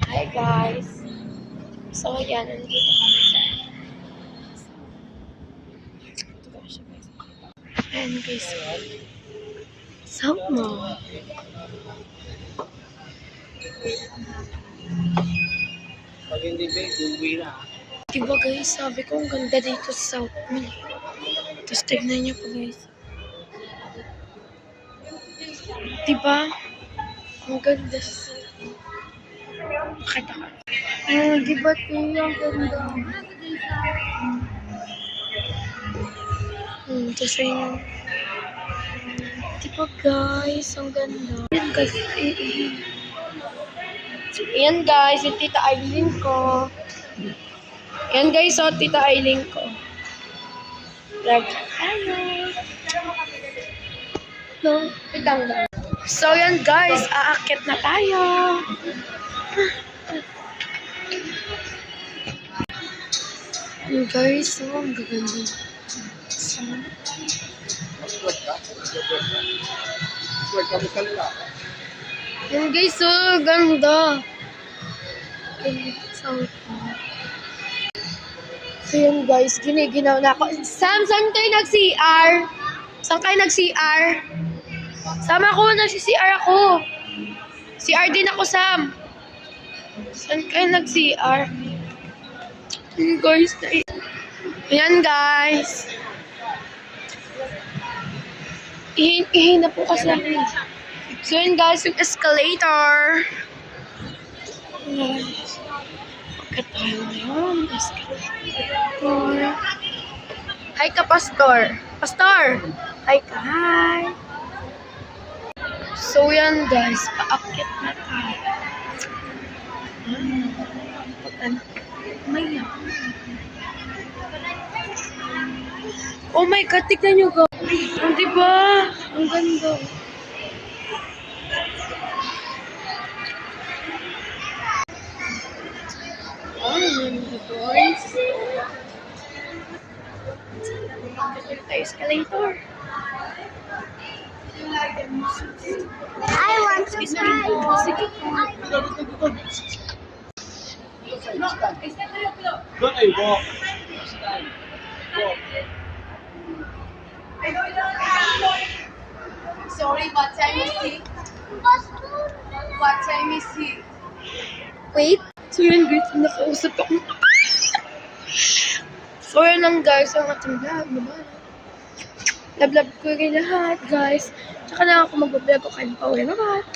Hi guys! So yan, nandito kami sa ito ba siya guys? Ayan guys. Sama. Pag hindi ba, uwi na. Diba guys, sabi ko ang ganda dito sa South Mill. Tapos tignan niyo po guys. Diba? Ang ganda sa South Mill. Pakita ka. Diba tiyo? Ang ganda. Tapos ayun. Diba guys, ang ganda. Yan guys, Ayan guys, yung Tita Aileen ko. Ayan guys, so Tita Aileen ko. Vlog tayo. No, pitang lang. So yan guys, aakit na tayo. Ayan guys, so ang gaganda. So, ayan guys, so ganda. So yun guys, giniginaw na ako. Sam, saan kayo nag-CR? Saan kayo nag-CR? Sama ko, nag-CR ako. CR din ako, Sam. Saan kayo nag-CR? Ayan guys, ayan guys. Ihin na po kasi ako. So yun guys, yung escalator. Guys. Bakit tayo ngayon? Escalator. Hi ka, Pastor. Pastor! Hi ka, hi. So yan guys, paakyat na tayo. Maya. Oh my God, tignan nyo guys. Oh, diba? Ang ganda. Oh, guys. Escalator. I want to try. Doon ay walk. Sorry, what time is it? What time is it? Wait. So yun guys, nakausap ako. So yun lang guys, ang ating vlog. Love ko kayo lahat guys. Tsaka na ako mag-vlog ko kayo pa ulit. Bye-bye.